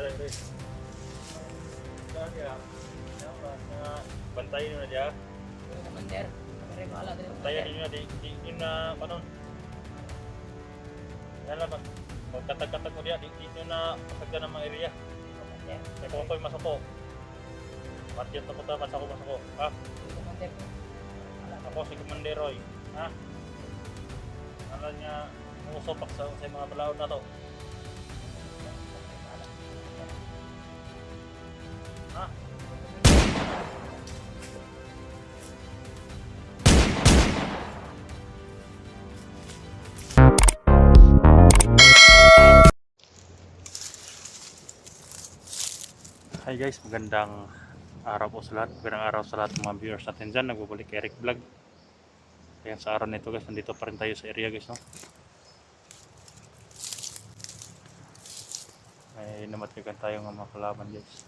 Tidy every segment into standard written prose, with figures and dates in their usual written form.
Dali. Saan ya? Bantayin nyo na diya. Commander, kami bahala din. Bantayan nyo na di na panon. Yan lang magkatag-katag mo diya. Di nyo na pasagdan ng mga area. Commander. Kaya kung ako'y masuko. Matyan to ko ta, masako. Ha? Commander. Ako si Commander Roy. Ha? Alam niya, umusopak sa mga balaod na to. Ha? Hi guys, magandang araw po sa lahat. Magandang araw sa lahat ng mga viewers natin dyan. Nagbabalik kay Eric Vlog. Kaya sa araw nito guys, nandito pa rin tayo sa area guys, no? May namatigan tayo ng mga kalaban guys.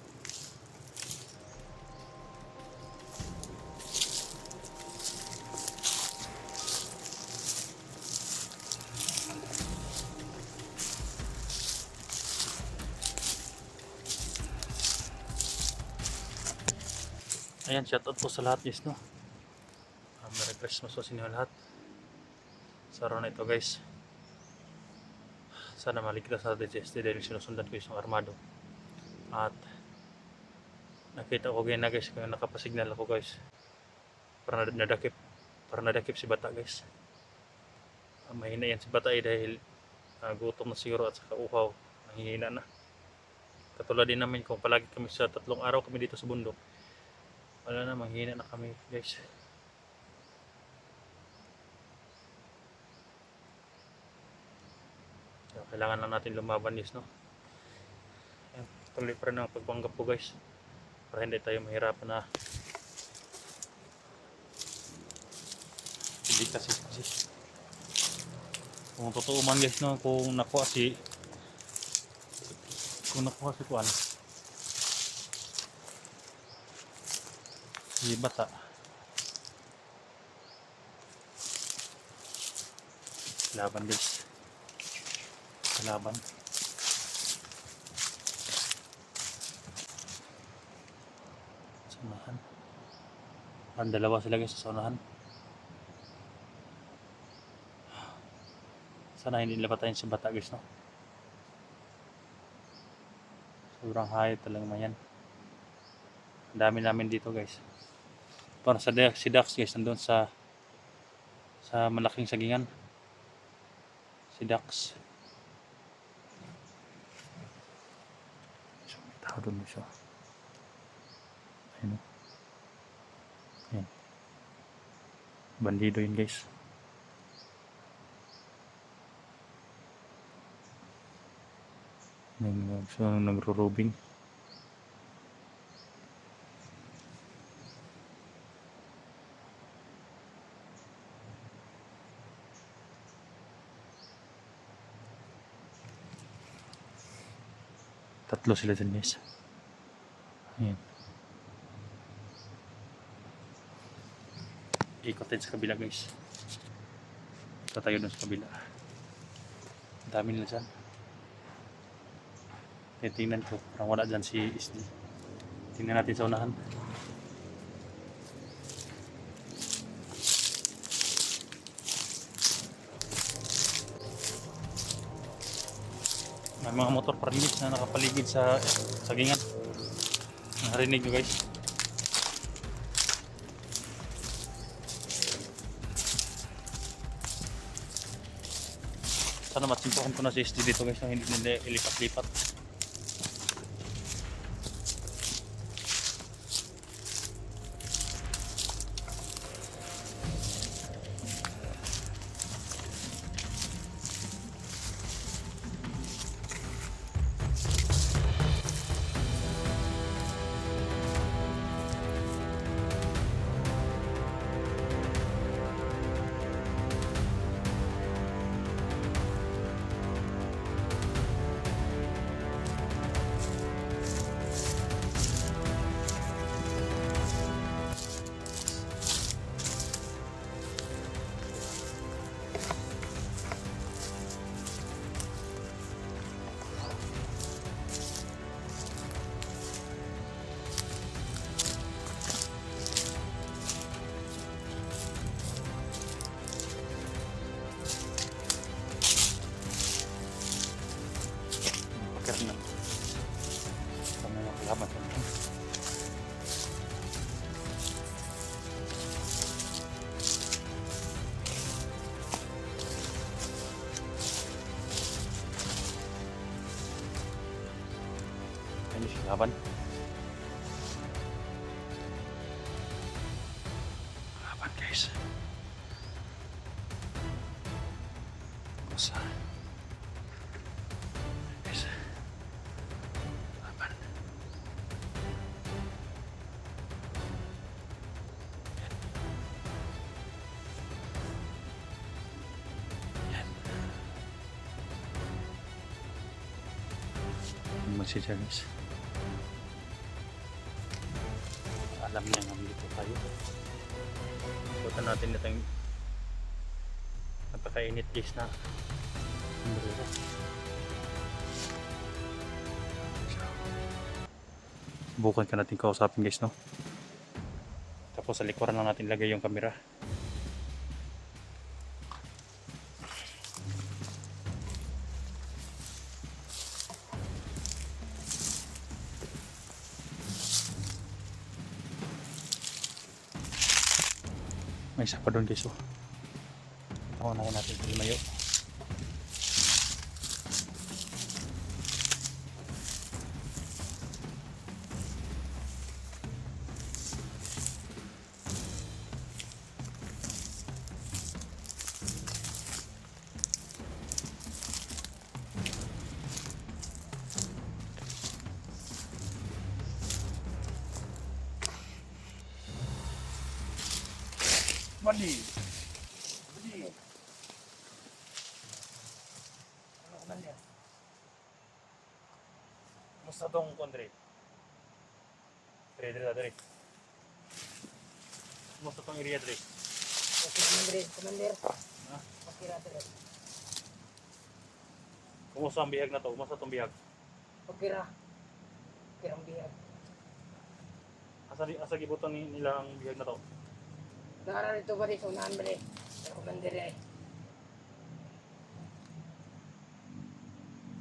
Ayan, shoutout po sa lahat guys, no? Merry Christmas po sa inyo lahat. Sa araw na ito guys, sana maligtas natin si SD dahil sinusundan ko isang armado. At nakita ko ganyan na guys, kaya nakapasignal ako guys. Para nadakip si bata guys. Mahina yan si bata dahil gutom na siguro at saka uhaw. Mahihina na. Katulad din namin kung palagi kami sa 3 araw kami dito sa bundok. Wala na, manghina na kami guys. So, kailangan lang natin lumaban guys, no? Ayan, tuloy pa rin ang pagpanggap po guys, para hindi tayo mahirapan na hindi kasi kung totoo man guys, no? Kung nakuha si Kuan si bata, laban guys, laban. Sanahan. Ang dalawa sila guys sa sanahan. Sana hindi nila patayin si bata guys, no? Sobrang hayat talaga man yan. Ang dami namin dito guys. Para sa si Dax guys, nandun sa malaking sagingan. Si Dax. So, may tao doon siya. Ayun. Ayan. Bandido yun guys. So, nagro-robing. Tatlo sila dyan guys. Ayan. Ikot din sa kabila guys. Ito tayo dun sa kabila. Dami nila dyan. Tingnan ko, parang wala dyan si SD. Tingnan natin sa unahan. May mga motor parinis na nakapaligid sa sagingan. Narinig nyo guys. Sana matsimpukan ko na si SD dito guys, hindi nila ilipat-lipat. ng pangangalaman sa mga. Ini si laban. Laban guys. Kusa. Guys. Laban. Yan. Masih guys. Alam niya nga dito tayo. Butan natin itong napakainit guys na umbrella. Subukan ka natin kausapin guys, no? Tapos sa likuran lang natin lagay yung camera. May isa pa doon guys, oh. Ito na natin lumayo. Mandi. Ano commander? Musta tong kondre? Dre. Musta tong area dre? Okay, commander. Ha? Okay ra dire. Kumusta ang bihag na to? Kumusta tong bihag? Okay ra. Okay ang bihag. Asa gibuton nila ang bihag na to? Nara rito ba rin sa unahan ba rin? Pero commander eh.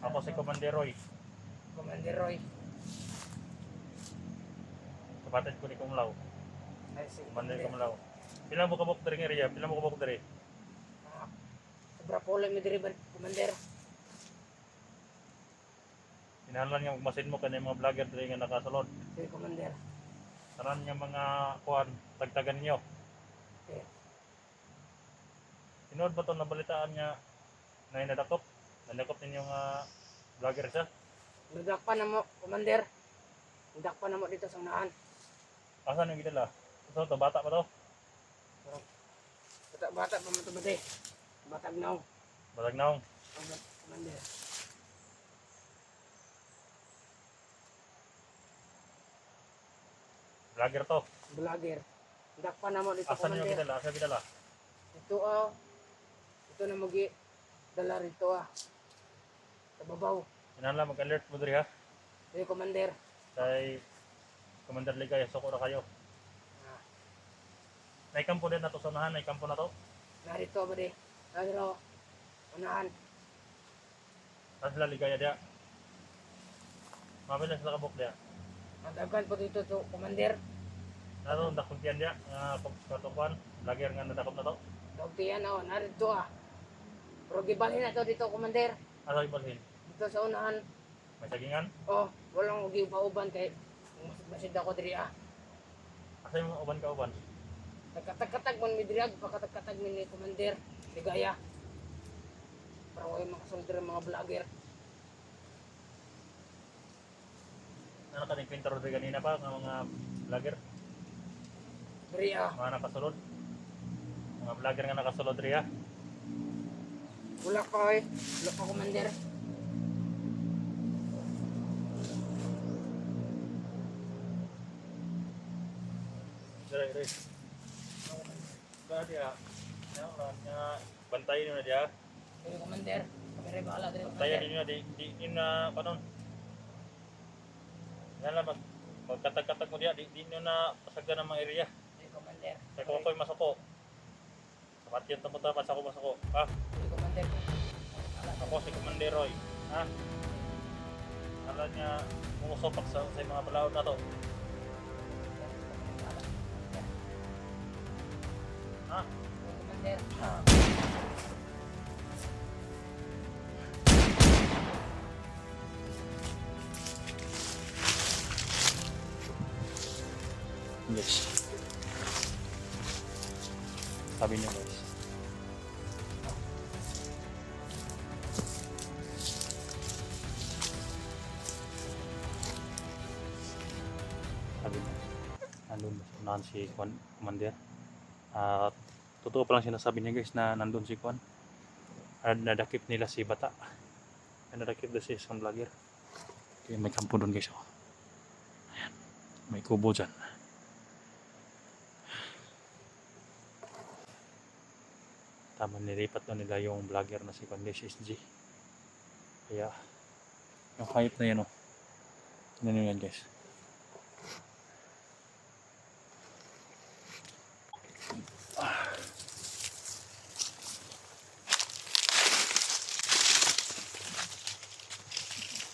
Ako si Commander Roy. Commander Roy. Kapatid ko ni Kumlaw. Ay, si Commander Kumlaw. Pila mo kabuk diri nga area? Pila mo kabuk diri? Ah, sobra po lang mi diri ba, commander? Kinahanglan nga magmasid mo kanay mga vlogger diri nga nakasulod. Si commander. Tanan nga mga kuan tagtagan niyo. Okay. Tinood ba to nabalitaan nga na nadakop? Nadakop ninyong vlogger siya? Nagdakpan na mo, commander. Nagdakpan na mo dito sa unahan. Asan yung gidala? Ito to, bata pa to? Bata pa mo ito ba rin? Batag na ako. Batag naong. Commander. Vlogger to. Vlogger. Nagdakpan na mo dito, Asan yung commander. gidala? Asan gidala? Ito ito na magi dala rito sa babaw. Kinahanglan mag-alert mo diri ha? Si commander. Kay Commander Ligaya, suko na kayo. Ah, Naikampo din na to sa unahan, naikampo na to. narito ba rin? Narito. Unahan. Saan sila Ligaya diya? Mabila sila kabuk diya. Matagan po dito to, commander. Naroon dakuntian diya, katukuan, vlogger nga nadakop na to. Dogtiyan narito Pero gibalhin na to dito, commander. Asa ibalhin? Dito sa unahan. May sagingan? Walang ugi-uban kay masid ako diri Asa yung uban ka uban? Nagkatag-katag man mi diri pakatag-katag mi ni commander. Ligaya. Para way makasunod diri mga vlogger. Ano ka nagkwento rin kanina pa ng mga vlogger? Diri Mga nakasulod? Mga vlogger nga nakasulod rin ha? wala pa Wala pa, commander. Dere. Ba dia? Nga bantayin nyo na dia. Diri, commander. Kami rin bahala diri, Bantayan commander. ninyo di na panon. Yan lang magkatag-katag mo dia, di nyo na pasagdan ng mga area. Diri, commander. Kaya kung ako'y masuko. Sapat yun tamo-tama sa ako masuko. Ha? Diri, commander. Ako si Commander Roy. Ha? Wala niya umusopak sa mga balaod na to. Ha? Commander. Yes. Sabi niya guys. Sabi niya. Nandun si Commander. At totoo pa lang sinasabi niya guys na nandun si Kwan. Nadakip nila si Bata. Nadakip na si isang vlogger. Kaya may kampo doon guys. Oh. Ayan. May kubo dyan. Tama, nilipat na nila yung vlogger na si Kwan guys, SG. Kaya yung hype na yan oh. Tignan nyo yan guys.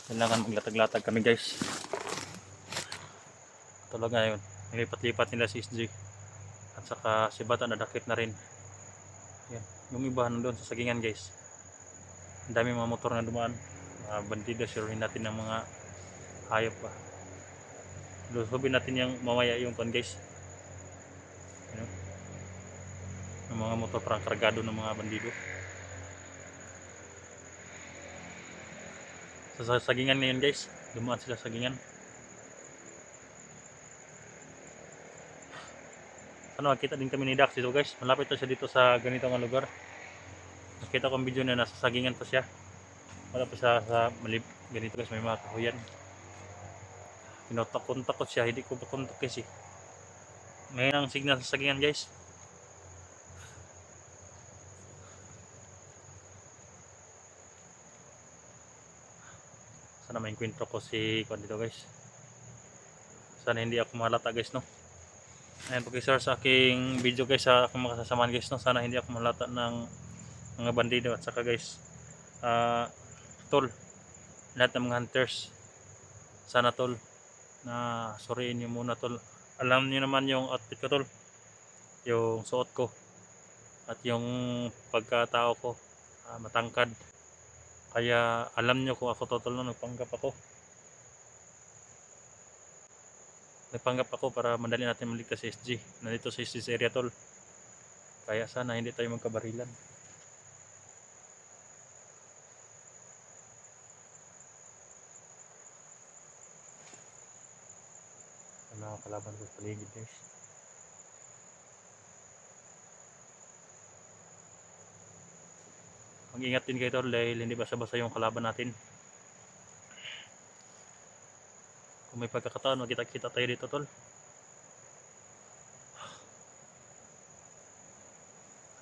Kailangan maglatag-latag kami guys. Talaga yun. Nilipat-lipat nila si SG. At saka si Bata nadakip na rin. Yan. Yung iba nandun sa sagingan guys. Ang dami mga motor na dumaan. Bandida, siruhin natin ng mga hayop pa. Lusubin natin yung mamaya yung pan guys. Yan. Ng mga motor parang kargado ng mga bandido. Sa sagingan ngayon guys. Dumaan sila sa sagingan. Ano, nakita din kami ni Dax dito guys. Malapit na siya dito sa ganitong lugar. Nakita ko ang video na nasa sagingan pa siya. Wala pa siya sa malib. Ganito guys, may mga kahuyan. Pinotak-kontak ko siya. Hindi ko pa kontak kasi. Ngayon ang signal sa sagingan guys. Sana may kwentro ko si Kwan dito guys. Sana hindi ako mahalata guys no. Ayan, pag-share sa aking video guys, sa aking mga kasamahan guys, no? Sana hindi ako malata ng mga bandido. At saka guys, tol, lahat ng mga hunters, sana tol, na suriin nyo muna tol. Alam niyo naman yung outfit ko tol, yung suot ko, at yung pagkatao ko, matangkad. Kaya alam nyo kung ako totoo no, nagpanggap ako. Nagpanggap ako para madali natin maligtas si SG. Nandito sa SG area tol. Kaya sana hindi tayo magkabarilan. Sana kalaban ko sa paligid guys. Mag-ingat din kayo tol dahil hindi basa-basa yung kalaban natin. Kung may pagkakataon, magkita-kita tayo dito tol.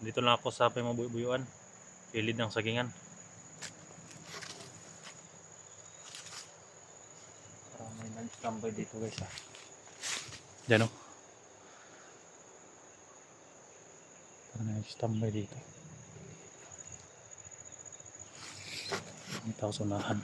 Dito lang ako sa Pamabuyuan, kilid ng sagingan. Parang may nag-standby dito guys ha. Diyan o. Parang may nag-standby dito. May tao sa unahan.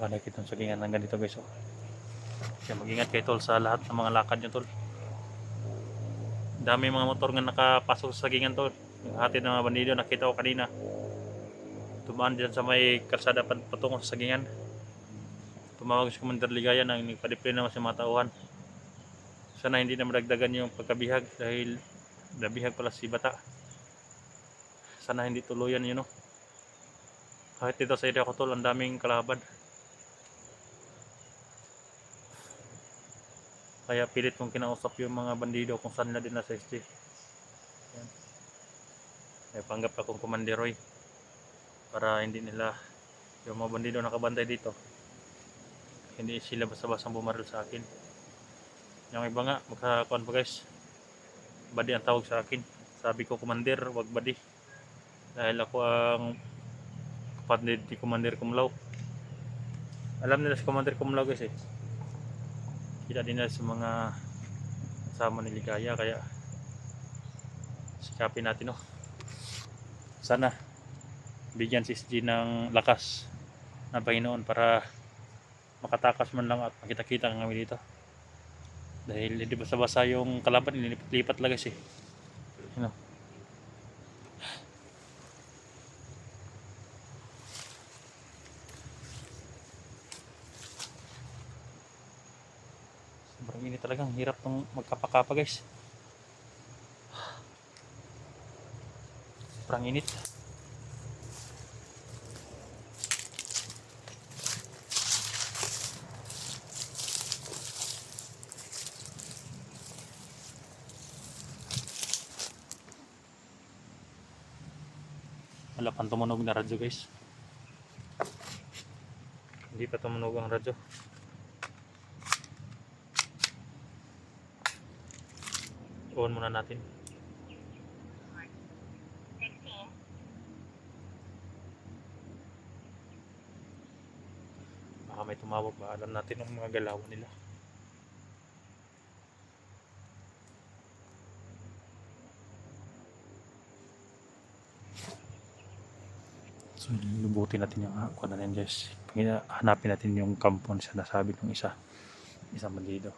Nakikita ng sagingan ng ganito guys oh. Kaya mag-ingat kayo tol sa lahat ng mga lakad nyo tol. Dami mga motor nga nakapasok sa sagingan tol. Yung hatid ng mga bandido nakita ko kanina. Tumaan dyan sa may kalsada patungo sa sagingan. Tumawag si Commander Ligaya na nagpa-deploy naman sa mga tauhan. Sana hindi na madagdagan yung pagkabihag dahil nabihag pala si Bata. Sana hindi tuluyan yun no. Kahit dito sa area ko tol, ang daming kalaban. Kaya pilit kong kinausap yung mga bandido kung saan nila din nasa SG. Yan. May panggap akong kumanderoy para hindi nila yung mga bandido nakabantay dito, hindi sila basta-basta bumaril sa akin. Yung iba nga magkakakuan pa guys, badi ang tawag sa akin. Sabi ko commander, wag badi, dahil ako ang kapatid ni Commander Kumlaw. Alam nila si Commander Kumlaw guys eh, kita din nila sa mga kasama ni Ligaya, kaya sikapin natin, no. Sana bigyan si SG ng lakas ng Panginoon para makatakas man lang at makita-kita kami dito. Dahil hindi basta-basta yung kalaban, nilipat-lipat lang guys eh. You know? Sobrang init talaga, ang hirap tong magkapakapa guys. Sobrang init. Wala pang tumunog na radyo guys. Hindi pa tumunog ang radyo. On muna natin. Baka may tumawag, ba alam natin ang mga galawan nila. So lubutin natin yung kuan na yan guys. Hanapin natin yung kampon sa nasabi ng isang bandido.